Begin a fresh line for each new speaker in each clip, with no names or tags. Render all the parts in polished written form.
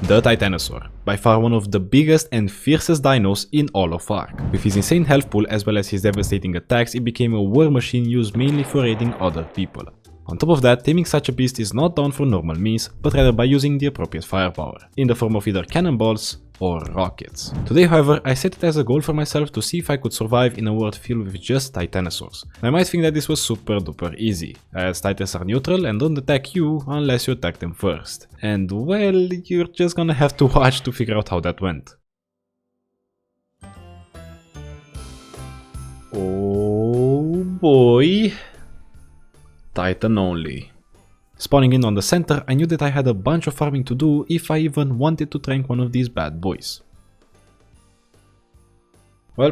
the Titanosaur, by far one of the biggest and fiercest dinos in all of ARK. With his insane health pool as well as his devastating attacks, it became a war machine used mainly for raiding other people. On top of that, taming such a beast is not done for normal means, but rather by using the appropriate firepower, in the form of either cannonballs or rockets. Today, however, I set it as a goal for myself to see if I could survive in a world filled with just Titanosaurs. I might think that this was super duper easy, as Titans are neutral and don't attack you unless you attack them first. And well, you're just gonna have to watch to figure out how that went. Oh boy. Titan only. Spawning in on the center, I knew that I had a bunch of farming to do if I even wanted to trank one of these bad boys. Well,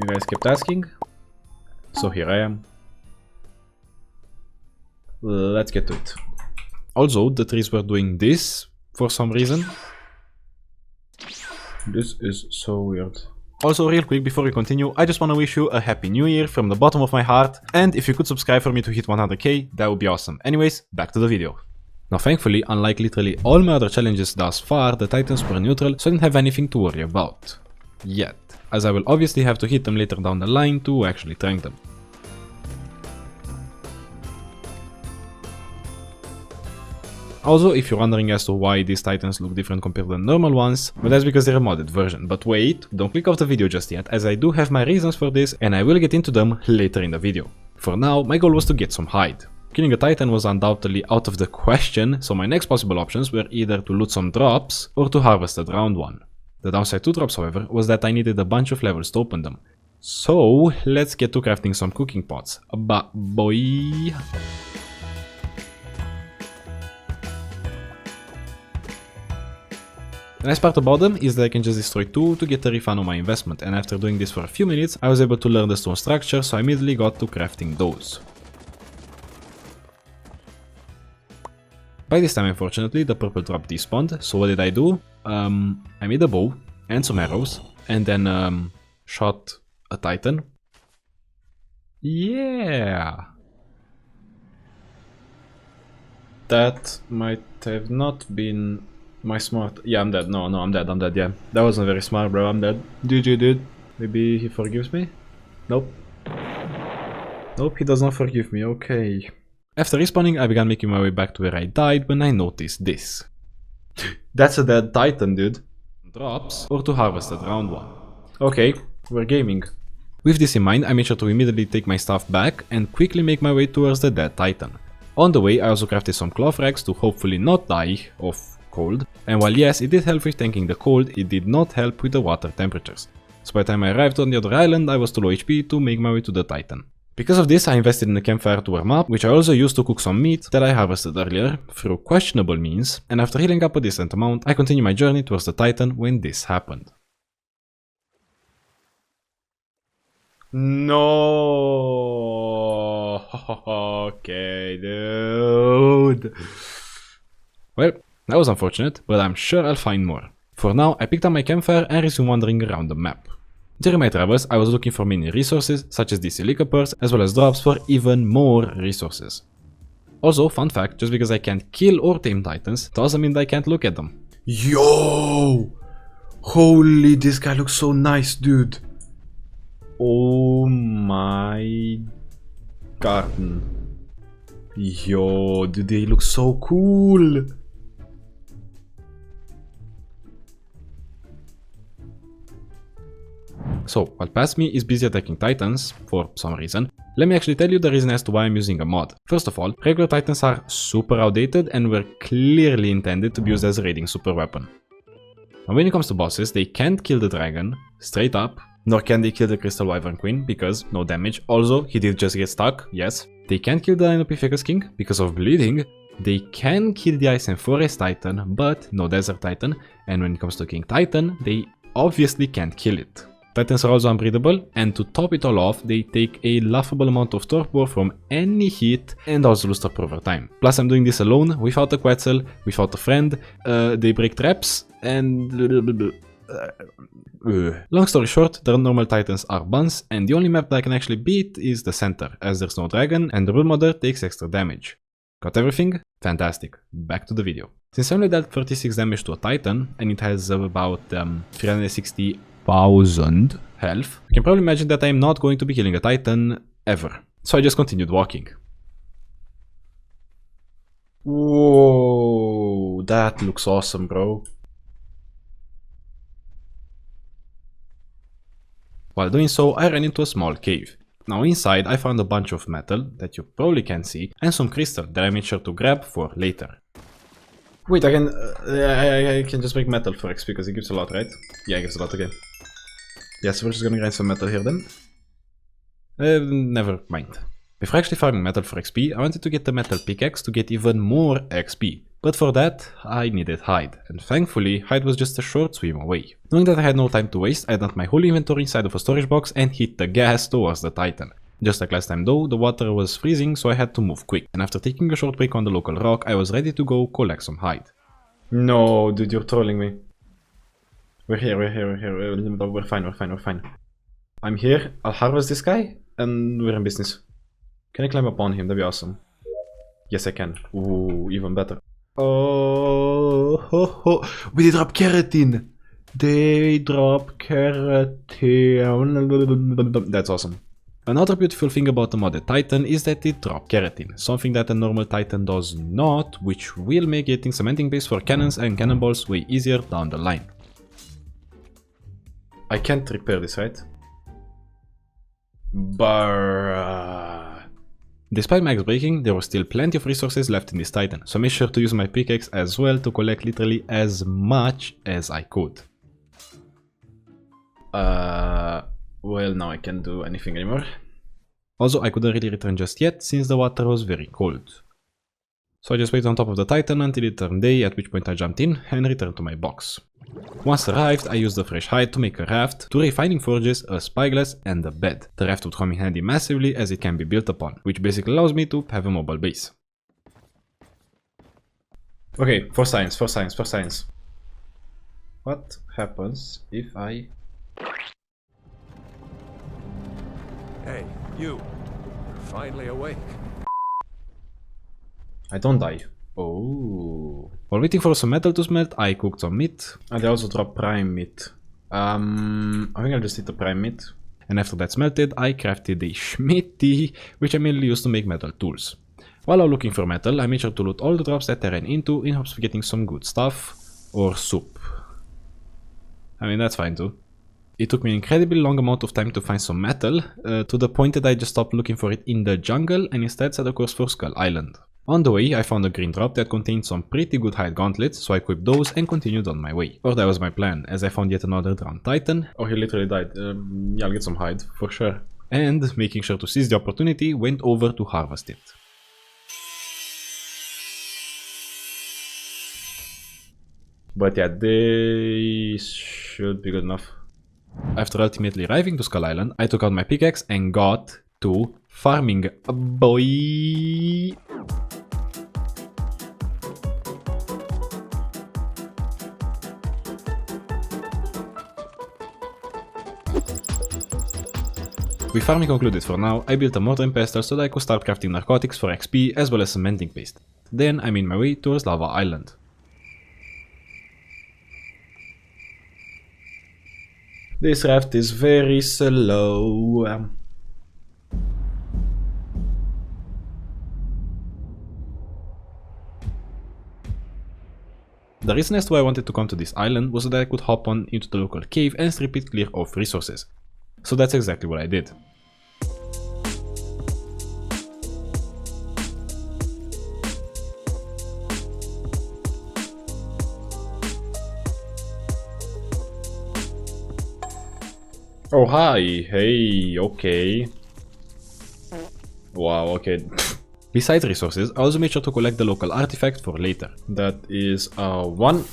you guys kept asking, so here I am. Let's get to it. Also, the trees were doing this for some reason. This is so weird. Also, real quick before we continue, I just want to wish you a happy new year from the bottom of my heart, and if you could subscribe for me to hit 100k, that would be awesome. Anyways, back to the video. Now thankfully, unlike literally all my other challenges thus far, the Titans were neutral, so I didn't have anything to worry about. Yet, as I will obviously have to hit them later down the line to actually trank them. Also, if you're wondering as to why these Titans look different compared to the normal ones, well, that's because they're a modded version. But wait, don't click off the video just yet, as I do have my reasons for this and I will get into them later in the video. For now, my goal was to get some hide. Killing a Titan was undoubtedly out of the question, so my next possible options were either to loot some drops or to harvest a drowned one. The downside to drops, however, was that I needed a bunch of levels to open them. So, let's get to crafting some cooking pots. Boy. The nice part about them is that I can just destroy 2 to get a refund on my investment, and after doing this for a few minutes, I was able to learn the stone structure, so I immediately got to crafting those. By this time, unfortunately, the purple drop despawned, so what did I do? I made a bow and some arrows, and then shot a Titan. Yeah! That might have not been my smart. Yeah, I'm dead. No, I'm dead, yeah. That wasn't very smart, bro. I'm dead. GG, dude. Maybe he forgives me? Nope. Nope, he does not forgive me. Okay. After respawning, I began making my way back to where I died when I noticed this. That's a dead Titan, dude. Drops or to harvest a drowned one. Okay, we're gaming. With this in mind, I made sure to immediately take my stuff back and quickly make my way towards the dead Titan. On the way, I also crafted some cloth rags to hopefully not die of cold, and while yes, it did help with tanking the cold, it did not help with the water temperatures. So by the time I arrived on the other island, I was too low HP to make my way to the Titan. Because of this, I invested in a campfire to warm up, which I also used to cook some meat that I harvested earlier, through questionable means, and after healing up a decent amount, I continued my journey towards the Titan when this happened. No. Okay, dude. Well, that was unfortunate, but I'm sure I'll find more. For now, I picked up my campfire and resumed wandering around the map. During my travels, I was looking for many resources, such as the silica pearls, as well as drops for even more resources. Also, fun fact, just because I can't kill or tame Titans, doesn't mean that I can't look at them. Yo! Holy, this guy looks so nice, dude. Oh my garden. Yo, dude, they look so cool. So, while past me is busy attacking Titans, for some reason, let me actually tell you the reason as to why I'm using a mod. First of all, regular Titans are super outdated and were clearly intended to be used as a raiding super weapon. And when it comes to bosses, they can't kill the dragon, straight up, nor can they kill the Crystal Wyvern Queen, because no damage. Also, he did just get stuck, yes. They can't kill the Dinopithecus King, because of bleeding. They can kill the Ice and Forest Titan, but no Desert Titan. And when it comes to King Titan, they obviously can't kill it. Titans are also unbreathable, and to top it all off, they take a laughable amount of torpor from any hit and also lose torpor over time. Plus, I'm doing this alone, without a Quetzal, without a friend, they break traps, and... Long story short, the normal Titans are buns, and the only map that I can actually beat is the center, as there's no dragon, and the Broodmother takes extra damage. Got everything? Fantastic. Back to the video. Since I only dealt 36 damage to a Titan, and it has about 360,000 health, you can probably imagine that I am not going to be killing a Titan ever. So I just continued walking. Whoa, that looks awesome, bro. While doing so, I ran into a small cave. Now inside I found a bunch of metal that you probably can't see and some crystal that I made sure to grab for later. Wait, I can just make metal for XP because it gives a lot, right? Yeah, it gives a lot, okay. Yes, we're just gonna grind some metal here then. Never mind. Before actually farming metal for XP, I wanted to get the metal pickaxe to get even more XP. But for that, I needed hide, and thankfully, hide was just a short swim away. Knowing that I had no time to waste, I dumped my whole inventory inside of a storage box and hit the gas towards the Titan. Just like last time though, the water was freezing, so I had to move quick, and after taking a short break on the local rock, I was ready to go collect some hide. No, dude, you're trolling me. We're here, we're fine. I'm here, I'll harvest this guy, and we're in business. Can I climb up on him? That'd be awesome. Yes, I can. Ooh, even better. Oh, ho, ho. Wait, they drop keratin. They drop keratin. That's awesome. Another beautiful thing about the modded Titan is that it drops keratin, something that a normal Titan does not, which will make getting cementing base for cannons and cannonballs way easier down the line. I can't repair this, right? Despite max breaking, there was still plenty of resources left in this Titan, so I made sure to use my pickaxe as well to collect literally as much as I could. Well, now I can't do anything anymore. Also, I couldn't really return just yet, since the water was very cold. So I just waited on top of the Titan until it turned day, at which point I jumped in and returned to my box. Once arrived, I used the fresh hide to make a raft, 2 refining forges, a spyglass and a bed. The raft would come in handy massively as it can be built upon, which basically allows me to have a mobile base. Okay, for science. What happens if I...
Hey, you. You're finally awake.
I don't die. Oh. While waiting for some metal to smelt, I cooked some meat. And I also dropped prime meat. I think I'll just eat the prime meat. And after that's melted, I crafted a schmitty, which I mainly used to make metal tools. While I'm looking for metal, I made sure to loot all the drops that I ran into in hopes of getting some good stuff. Or soup. I mean, that's fine too. It took me an incredibly long amount of time to find some metal, to the point that I just stopped looking for it in the jungle and instead set a course for Skull Island. On the way, I found a green drop that contained some pretty good hide gauntlets, so I equipped those and continued on my way. Or that was my plan, as I found yet another drowned Titan. Oh, he literally died. Yeah, I'll get some hide, for sure. And, making sure to seize the opportunity, went over to harvest it. But yeah, they should be good enough. After ultimately arriving to Skull Island, I took out my pickaxe and got to farming, boy! With farming concluded for now, I built a mortar and pestle so that I could start crafting narcotics for XP as well as cementing paste. Then I made my way towards Lava Island. This raft is very slow. The reason as to why I wanted to come to this island was so that I could hop on into the local cave and strip it clear of resources. So that's exactly what I did. Oh hi, hey, okay. Wow, okay. Besides resources, I also made sure to collect the local artifact for later. That is one.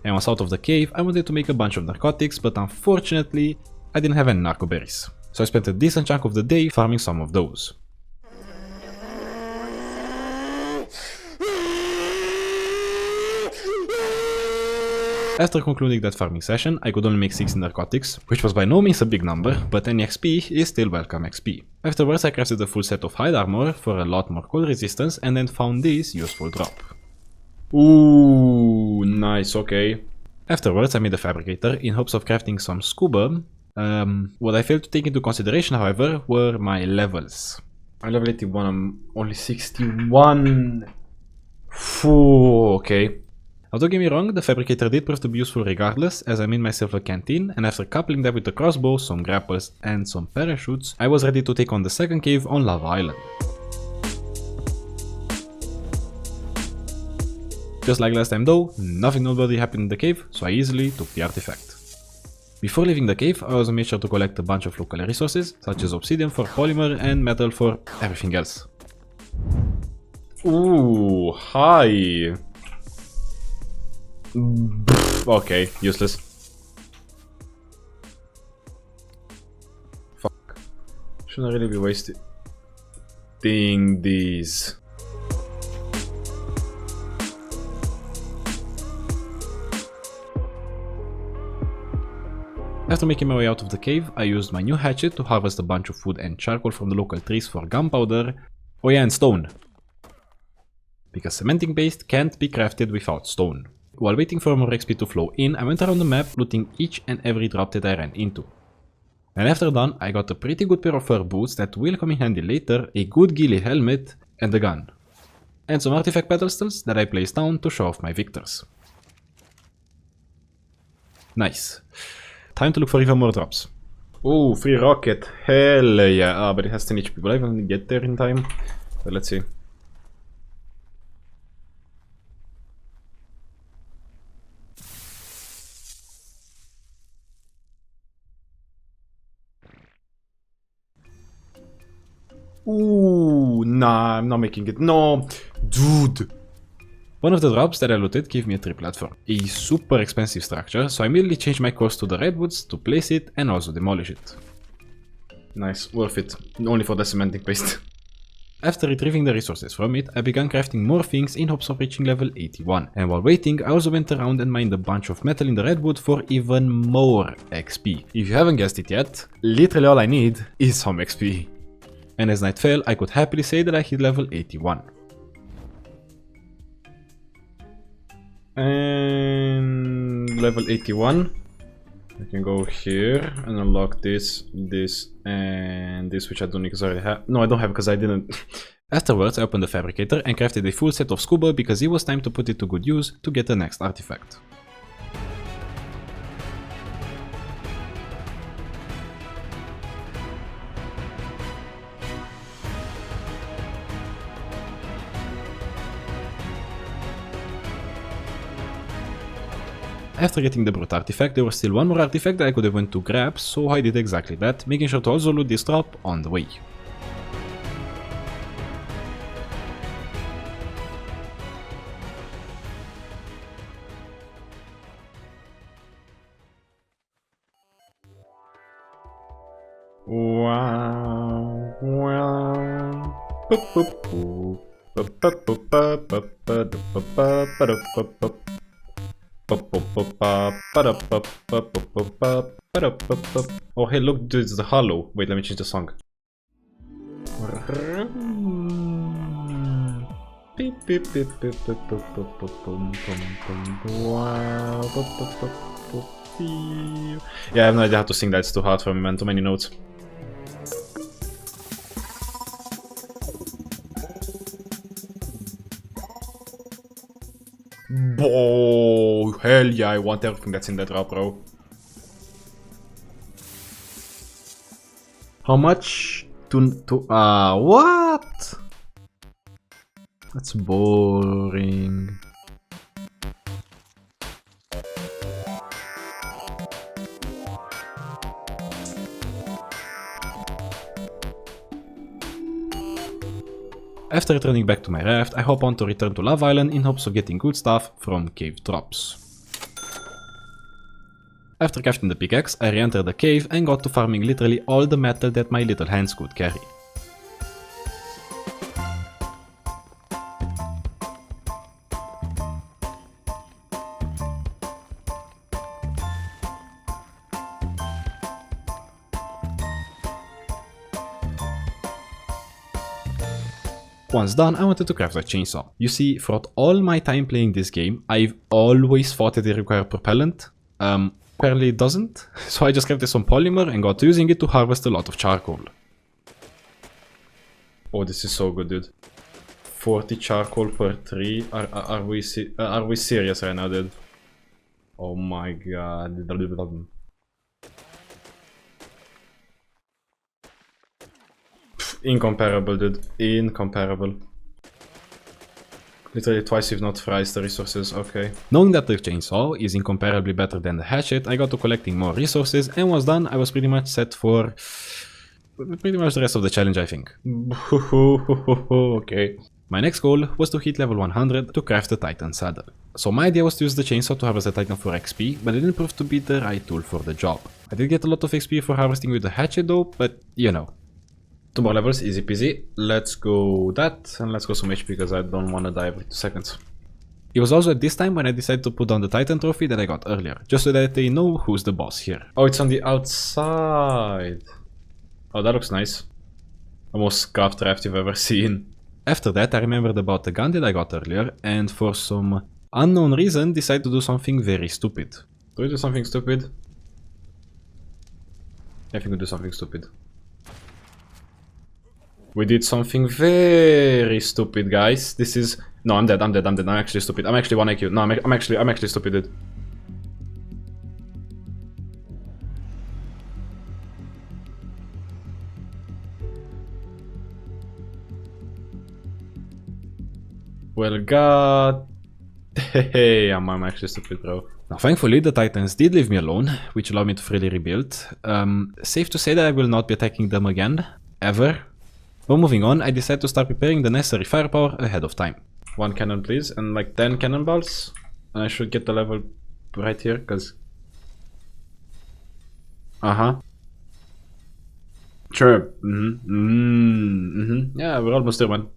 And once out of the cave, I wanted to make a bunch of narcotics, but unfortunately, I didn't have any narco berries. So I spent a decent chunk of the day farming some of those. After concluding that farming session, I could only make 16 narcotics, which was by no means a big number, but any XP is still welcome XP. Afterwards I crafted a full set of hide armor for a lot more cold resistance and then found this useful drop. Ooh, nice, okay. Afterwards I made a fabricator in hopes of crafting some scuba. What I failed to take into consideration, however, were my levels. I'm level 81, I'm only 61. Phew, okay. Now don't get me wrong, the fabricator did prove to be useful regardless, as I made myself a canteen, and after coupling that with the crossbow, some grapples and some parachutes, I was ready to take on the second cave on Lava Island. Just like last time though, nothing noteworthy happened in the cave, so I easily took the artifact. Before leaving the cave, I also made sure to collect a bunch of local resources, such as obsidian for polymer and metal for everything else. Ooh, hi! Okay, useless. Fuck. Shouldn't really be wasting these. After making my way out of the cave, I used my new hatchet to harvest a bunch of wood and charcoal from the local trees for gunpowder. Oh yeah, and stone. Because cementing paste can't be crafted without stone. While waiting for more XP to flow in, I went around the map looting each and every drop that I ran into. And after done, I got a pretty good pair of fur boots that will come in handy later, a good ghillie helmet, and a gun. And some artifact pedestals that I placed down to show off my victors. Nice. Time to look for even more drops. Oh, free rocket. Hell yeah. Ah, but it has 10 HP. Will I even get there in time? But let's see. Ooh, nah, I'm not making it. No, dude. One of the drops that I looted gave me a tree platform, a super expensive structure, so I immediately changed my course to the redwoods to place it and also demolish it. Nice, worth it, only for the cementing paste. After retrieving the resources from it, I began crafting more things in hopes of reaching level 81, and while waiting I also went around and mined a bunch of metal in the redwood for even more XP. If you haven't guessed it yet, literally all I need is some XP. And as night fell, I could happily say that I hit level 81. And level 81. I can go here and unlock this, and this, which I don't because I already have. No, I don't have because I didn't. Afterwards, I opened the fabricator and crafted a full set of scuba because it was time to put it to good use to get the next artifact. After getting the brute artifact, there was still one more artifact that I could have went to grab, so I did exactly that, making sure to also loot this drop on the way. Wow, wow. Oh hey, look, dude, it's the hollow. Wait, let me change the song. Yeah, I have no idea how to sing that, it's too hard for me, man, too many notes. Oh, hell yeah, I want everything that's in that drop, bro. How much what? That's boring. After returning back to my raft, I hop on to return to Lava Island in hopes of getting good stuff from cave drops. After crafting the pickaxe, I re-entered the cave and got to farming literally all the metal that my little hands could carry. Once done, I wanted to craft a chainsaw. You see, throughout all my time playing this game, I've always thought that it required propellant. Apparently it doesn't, so I just crafted some polymer and got using it to harvest a lot of charcoal. Oh, this is so good, dude. 40 charcoal per tree. Are we serious right now, dude? Oh my god. Incomparable, dude. Incomparable. Literally twice if not thrice the resources, okay. Knowing that the chainsaw is incomparably better than the hatchet, I got to collecting more resources, and once done, I was pretty much set for pretty much the rest of the challenge, I think. Okay. My next goal was to hit level 100 to craft the Titan saddle. So my idea was to use the chainsaw to harvest the Titan for XP, but it didn't prove to be the right tool for the job. I did get a lot of XP for harvesting with the hatchet though, but you know. 2 more levels, easy peasy. Let's go that, and let's go some HP because I don't want to die every 2 seconds. It was also at this time when I decided to put on the Titan trophy that I got earlier, just so that they know who's the boss here. Oh, it's on the outside. Oh, that looks nice. The most scuffed raft you've ever seen. After that, I remembered about the gun that I got earlier, and for some unknown reason, decided to do something very stupid. Do we do something stupid? I think we do something stupid. We did something very stupid, guys. This is... No, I'm dead, I'm actually stupid. I'm actually 1 IQ. No, I'm actually stupid, dude. Well, god... Hey, I'm actually stupid, bro. Now, thankfully, the Titans did leave me alone, which allowed me to freely rebuild. Safe to say that I will not be attacking them again, ever. But moving on, I decided to start preparing the necessary firepower ahead of time. 1 cannon, please, and like 10 cannonballs. And I should get the level right here, cause... Sure. Yeah, we're almost there, man.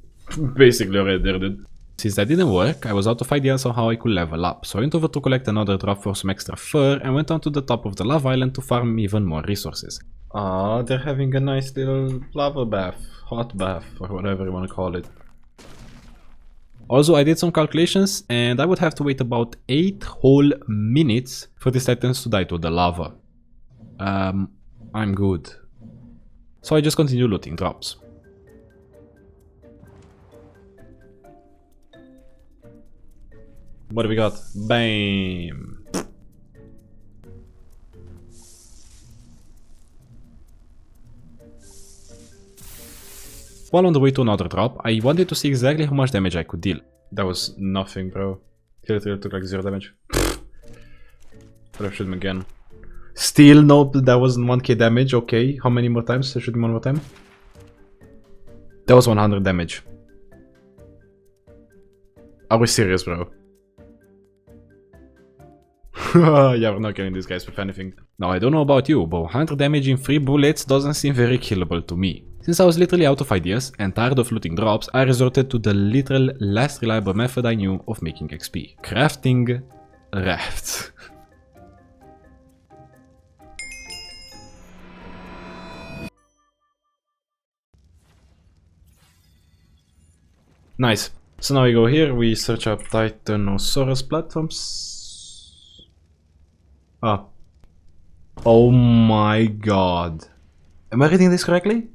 Basically already there, dude. Since that didn't work, I was out of ideas on how I could level up, so I went over to collect another drop for some extra fur and went on to the top of the lava island to farm even more resources. Ah, they're having a nice little lava bath, hot bath, or whatever you want to call it. Also, I did some calculations and I would have to wait about 8 whole minutes for these titans to die to the lava. I'm good. So I just continue looting drops. What do we got? Bam! While on the way to another drop, I wanted to see exactly how much damage I could deal. That was nothing, bro. He literally took like 0 damage. But I shoot him again. Still no, that wasn't 1k damage, okay. How many more times? I shoot him 1 more time. That was 100 damage. Are we serious, bro? Yeah, we're not killing these guys with anything. Now, I don't know about you, but 100 damage in 3 bullets doesn't seem very killable to me. Since I was literally out of ideas and tired of looting drops, I resorted to the literal last reliable method I knew of making XP. Crafting rafts. Nice. So now we go here, we search up Titanosaurus platforms. Ah. Oh my god. Am I reading this correctly?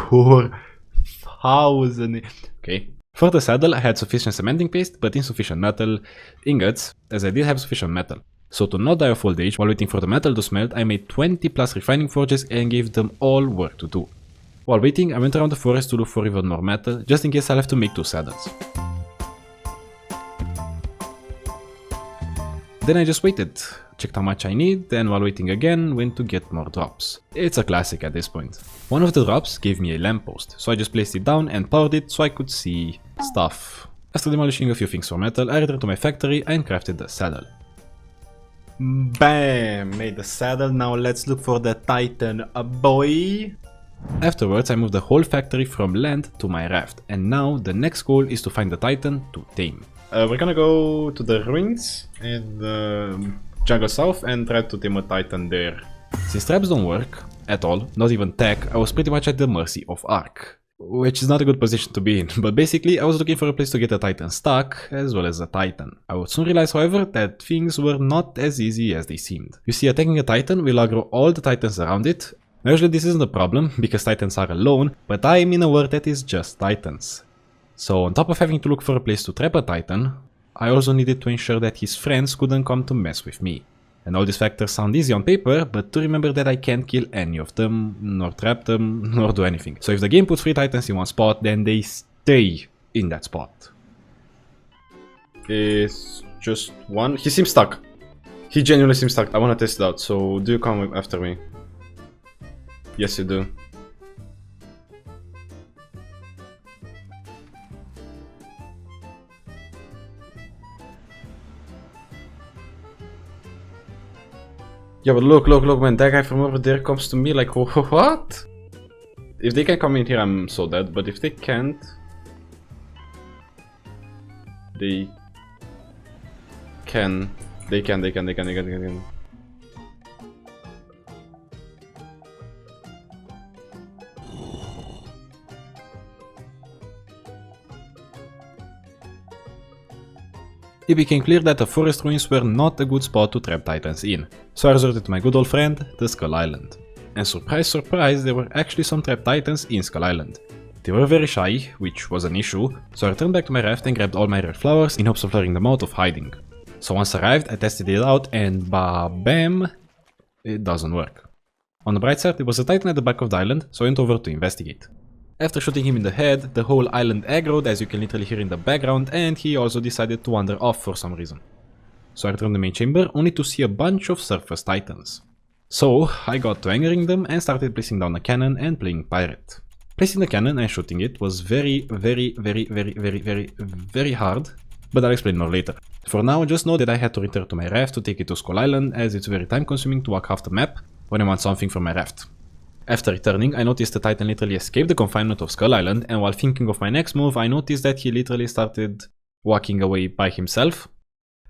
4,000. Okay. For the saddle, I had sufficient cementing paste, but insufficient metal ingots, as I did have sufficient metal. So to not die of old age while waiting for the metal to smelt, I made 20 plus refining forges and gave them all work to do. While waiting, I went around the forest to look for even more metal, just in case I'll have to make 2 saddles. Then I just waited, checked how much I need, and while waiting again, went to get more drops. It's a classic at this point. One of the drops gave me a lamppost, so I just placed it down and powered it so I could see stuff. After demolishing a few things for metal, I returned to my factory and crafted the saddle. Bam! Made the saddle, now let's look for the Titan, boy! Afterwards, I moved the whole factory from land to my raft, and now the next goal is to find the Titan to tame. We're gonna go to the ruins in the jungle south and try to tame a Titan there. Since traps don't work at all, not even tech, I was pretty much at the mercy of ARK. which is not a good position to be in. But basically, I was looking for a place to get a Titan stock, as well as a Titan. I would soon realize, however, that things were not as easy as they seemed. You see, attacking a Titan will aggro all the Titans around it. Usually this isn't a problem, because Titans are alone, but I am in a world that is just Titans. So on top of having to look for a place to trap a Titan, I also needed to ensure that his friends couldn't come to mess with me. And all these factors sound easy on paper, but to remember that I can't kill any of them, nor trap them, nor do anything. So if the game puts 3 Titans in one spot, then they stay in that spot. It's just one. He seems stuck. He genuinely seems stuck. I want to test it out, so do you come after me? Yes, you do. Yeah, but look, man, that guy from over there comes to me like, what? If they can come in here, I'm so dead, but if they can't... They can. It became clear that the forest ruins were not a good spot to trap Titans in, so I resorted to my good old friend, the Skull Island. And surprise surprise, there were actually some trapped Titans in Skull Island. They were very shy, which was an issue, so I returned back to my raft and grabbed all my red flowers in hopes of luring them out of hiding. So once arrived, I tested it out and bam, it doesn't work. On the bright side, there was a Titan at the back of the island, so I went over to investigate. After shooting him in the head, the whole island aggroed, as you can literally hear in the background, and he also decided to wander off for some reason. So I returned to the main chamber, only to see a bunch of surface Titans. So I got to angering them and started placing down a cannon and playing pirate. Placing the cannon and shooting it was very hard, but I'll explain more later. For now, just know that I had to return to my raft to take it to Skull Island, as it's very time consuming to walk half the map when I want something from my raft. After returning, I noticed the Titan literally escaped the confinement of Skull Island, and while thinking of my next move, I noticed that he literally started walking away by himself.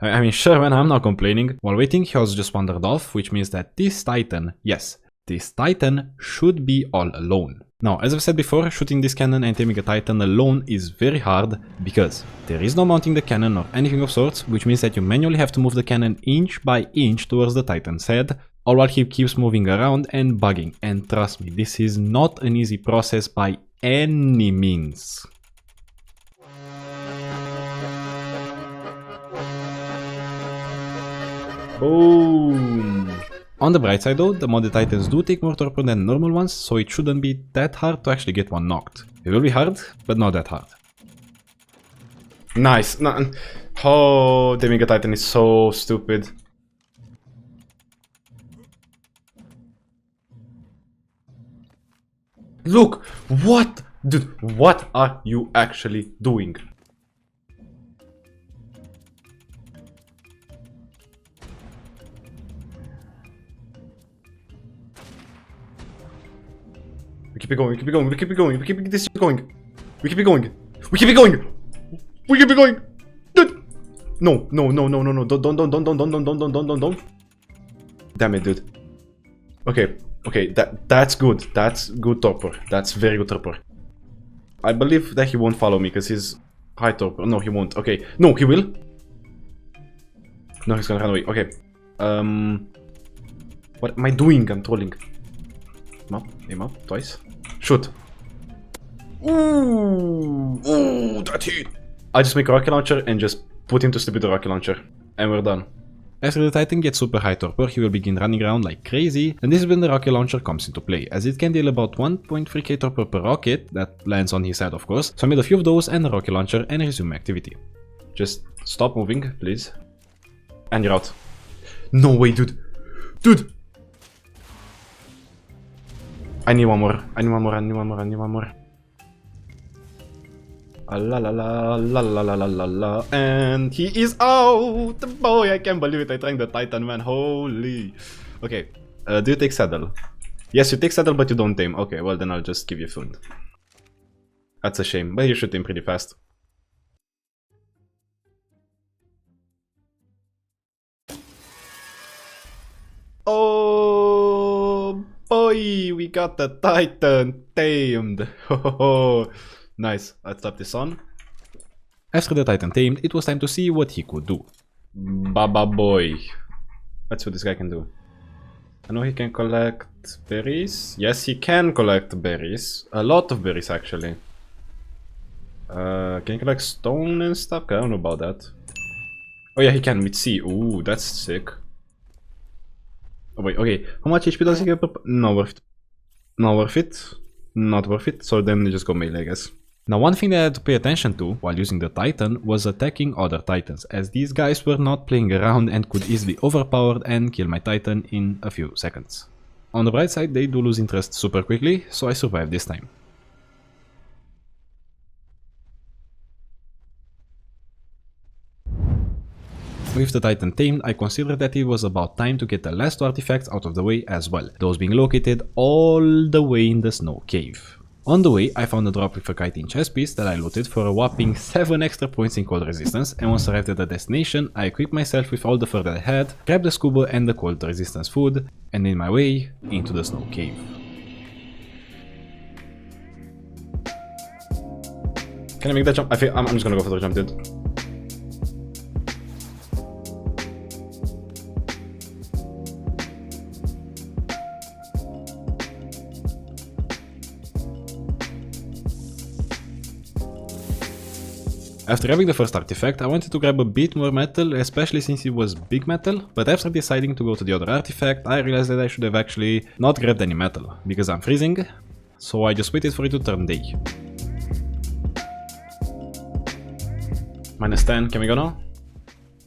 I mean, sure man, I'm not complaining. While waiting, he also just wandered off, which means that this Titan, yes, this Titan should be all alone. Now, as I've said before, shooting this cannon and taming a Titan alone is very hard, because there is no mounting the cannon or anything of sorts, which means that you manually have to move the cannon inch by inch towards the Titan's head, all while he keeps moving around and bugging. And trust me, this is not an easy process by any means. Boom! On the bright side though, the modded Titans do take more torpor than normal ones, so it shouldn't be that hard to actually get one knocked. It will be hard, but not that hard. Nice! Oh, the Mega Titan is so stupid. Look! What? Dude, what are you actually doing? We keep it going, we keep it going, we keep it going, we keep this going. We keep it going. We keep it going! We keep it going! Dude! No, no, no, no, no, no, don't. Damn it, dude. Okay. Okay, that's good. That's good torpor. That's very good torpor. I believe that he won't follow me because he's high torpor. No, he won't. Okay. No, he will. No, he's gonna run away. Okay. What am I doing? I'm trolling. Aim up, twice. Shoot. Ooh, ooh, that hit. I just make a rocket launcher and just put him to sleep with the rocket launcher. And we're done. After the Titan gets super high torpor, he will begin running around like crazy, and this is when the rocket launcher comes into play, as it can deal about 1.3k torpor per rocket, that lands on his side of course, so I made a few of those and a rocket launcher and resume activity. Just stop moving, please. And you're out. No way, dude! Dude! I need one more, I need one more, I need one more, I need one more. La la la la la la la la la, and he is out! Boy, I can't believe it, I drank the Titan, man, holy. Okay, do you take saddle? Yes, you take saddle, but you don't tame. Okay, well then I'll just give you food. That's a shame, but you should tame pretty fast. Oh boy, we got the Titan tamed. Nice. Let's tap this on. After the Titan tamed, it was time to see what he could do. Baba boy. Let's see what this guy can do. I know he can collect berries. Yes, he can collect berries. A lot of berries, actually. Can he collect stone and stuff? I don't know about that. Oh yeah, he can with C. Ooh, that's sick. Oh wait, okay. How much HP does he get per... Not worth it. Not worth it. Not worth it. So then you just go melee, I guess. Now one thing that I had to pay attention to while using the Titan was attacking other Titans, as these guys were not playing around and could easily overpower and kill my Titan in a few seconds. On the bright side, they do lose interest super quickly, so I survived this time. With the Titan tamed, I considered that it was about time to get the last two artifacts out of the way as well, those being located all the way in the snow cave. On the way, I found a drop with a chitin chest piece that I looted for a whopping 7 extra points in cold resistance, and once arrived at the destination, I equipped myself with all the fur that I had, grabbed the scuba and the cold resistance food, and made my way into the snow cave. Can I make that jump? I'm just gonna go for the jump, dude. After having the first artifact, I wanted to grab a bit more metal, especially since it was big metal, but after deciding to go to the other artifact, I realized that I should have actually not grabbed any metal, because I'm freezing, so I just waited for it to turn day. -10, can we go now?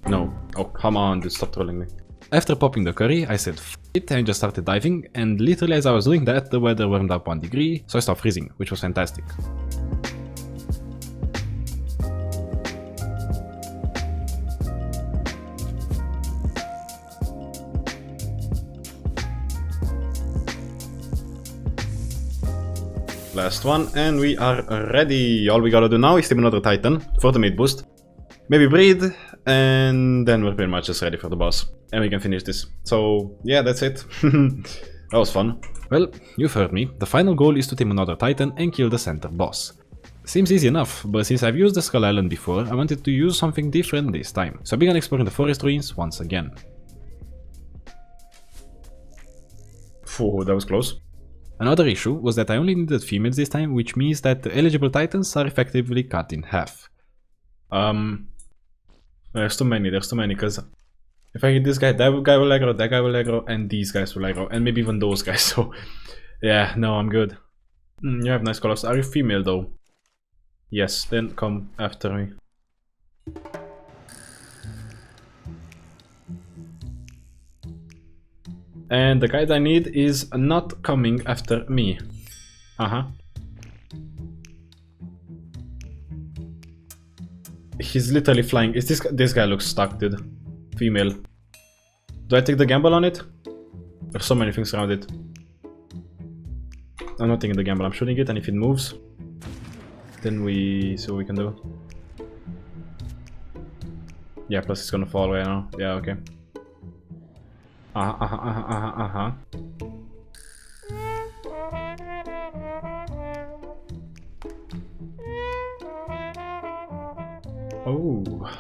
No. Oh, come on, dude, stop trolling me. After popping the curry, I said f it and just started diving, and literally as I was doing that, the weather warmed up 1 degree, so I stopped freezing, which was fantastic. Last one, and we are ready. All we gotta do now is team another Titan for the mid boost. Maybe breed, and then we're pretty much just ready for the boss. And we can finish this. So, yeah, that's it. That was fun. Well, you've heard me. The final goal is to team another Titan and kill the center boss. Seems easy enough, but since I've used the Skull Island before, I wanted to use something different this time. So I began exploring the forest ruins once again. Phew, that was close. Another issue was that I only needed females this time, which means that the eligible Titans are effectively cut in half. There's too many, because if I hit this guy, that guy will aggro, that guy will aggro, and these guys will aggro, and maybe even those guys, so... Yeah, no, I'm good. You have nice colors. Are you female though? Yes, then come after me. And the guide I need is not coming after me. He's literally flying. Is this guy looks stuck, dude. Female. Do I take the gamble on it? There's so many things around it. I'm not taking the gamble. I'm shooting it, and if it moves, then we see what we can do. Yeah, plus it's gonna fall right now. Yeah, okay. Oh.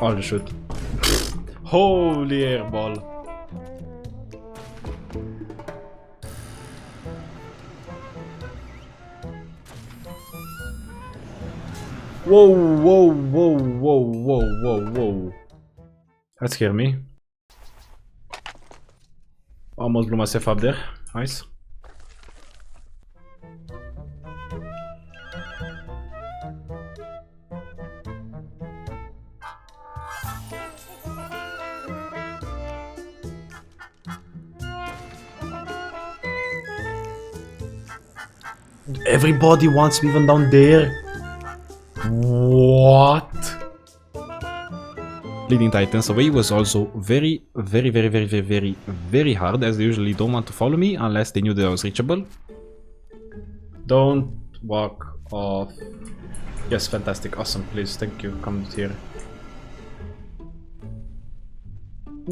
I'll just shoot. Holy airball. Whoa, whoa, whoa, whoa, whoa, whoa, whoa. That scared me. Almost blew myself up there. Nice. Everybody wants me even down there. What? Leading Titans away was also very hard, as they usually don't want to follow me unless they knew that I was reachable. Don't walk off. Yes, fantastic, awesome, please, thank you, come here.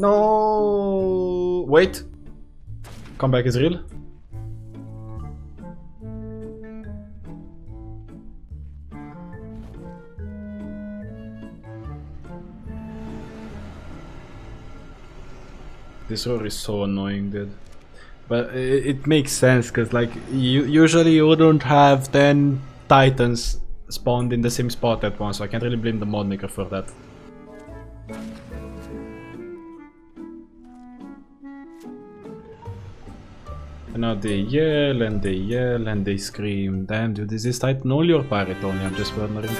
No! Wait! Comeback is real? This roar is so annoying, dude. But it makes sense, because like, usually you wouldn't have 10 titans spawned in the same spot at once, so I can't really blame the mod maker for that. And now they yell and they yell and they scream. Damn, dude, is this titan only or pirate only? I'm just wondering.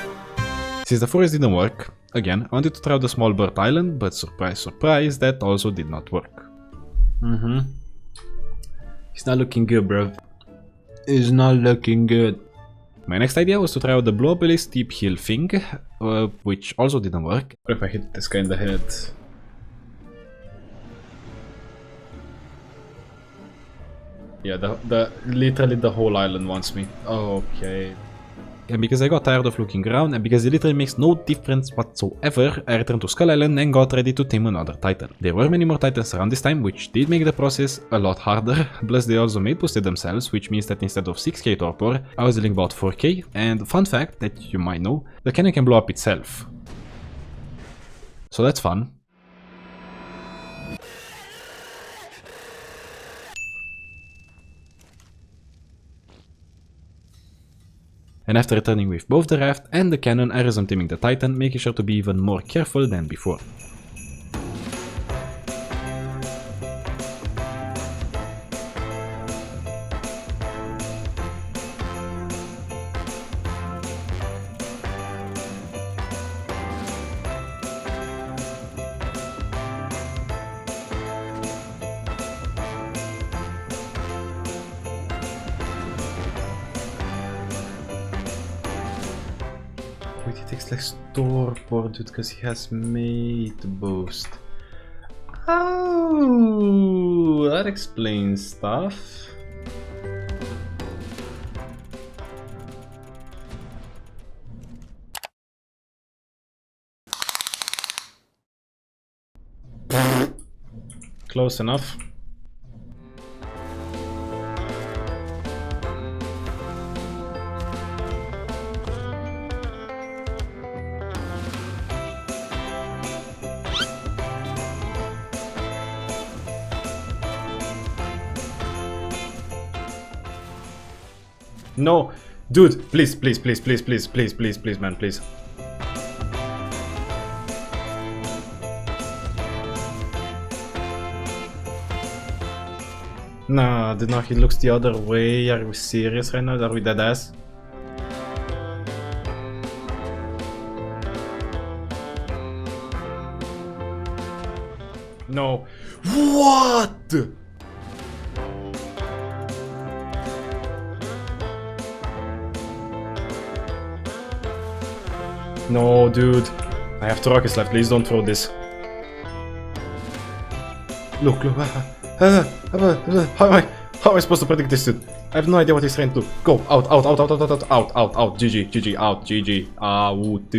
Since the forest didn't work, again, I wanted to try out the small bird island, but surprise, surprise, that also did not work. It's not looking good, bro. It's not looking good. My next idea was to try out the blowbilly steep hill thing, which also didn't work. What if I hit this guy in the head? Yeah, literally the whole island wants me. Okay. And because I got tired of looking around, and because it literally makes no difference whatsoever, I returned to Skull Island and got ready to tame another titan. There were many more titans around this time, which did make the process a lot harder, plus they also mate boosted themselves, which means that instead of 6k torpor, I was dealing about 4k, and fun fact that you might know, the cannon can blow up itself. So that's fun. And after returning with both the raft and the cannon, I resumed taming the titan, making sure to be even more careful than before. Wait, he takes less torpor, dude, because he has mate boost. Oh, that explains stuff. Close enough. No, dude, please, please, please, please, please, please, please, please, man, please. Nah, dude, now he looks the other way. Are we serious right now? Are we dead ass? No. What? No, dude. I have 2 rockets left. Please don't throw this. Look, look. How am I supposed to predict this, dude? I have no idea what he's trying to do. Go. Out, out, out, out, out, out, out, out, out. GG, GG, out, GG. Out.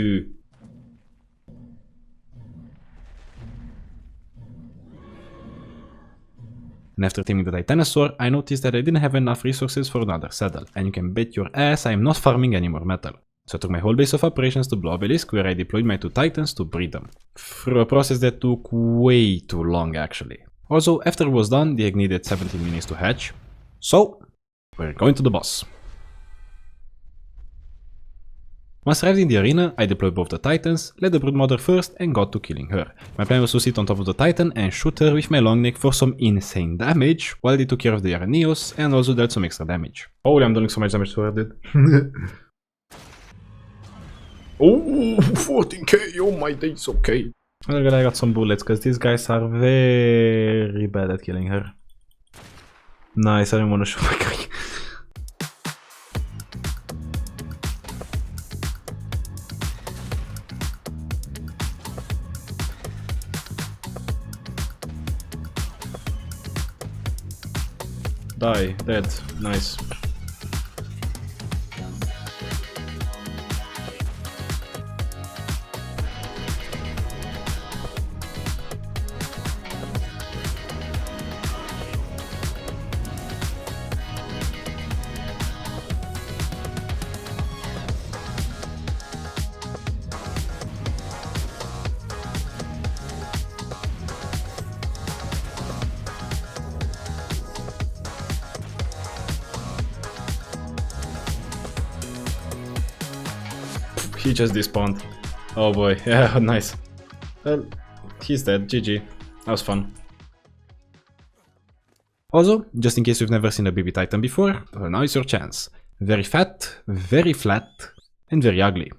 And after taming the TITANOSAUR, I noticed that I didn't have enough resources for another saddle. And you can bet your ass I am not farming any more metal. So I took my whole base of operations to Blue Obelisk, where I deployed my 2 titans to breed them. Through a process that took way too long, actually. Also, after it was done, the egg needed 17 minutes to hatch. So, we're going to the boss. Once arrived in the arena, I deployed both the titans, led the broodmother first and got to killing her. My plan was to sit on top of the titan and shoot her with my long neck for some insane damage, while they took care of the Araneos and also dealt some extra damage. Holy, I'm doing so much damage to her, dude. Oh, 14k, oh my days, okay. I'm glad I got some bullets, because these guys are very bad at killing her. Nice, I didn't want to shoot my guy. Die, dead, nice. he just despawned. Oh boy, yeah, nice. Well, he's dead, GG. That was fun. Also, just in case you've never seen a baby titan before, well, now is your chance. Very fat, very flat, and very ugly.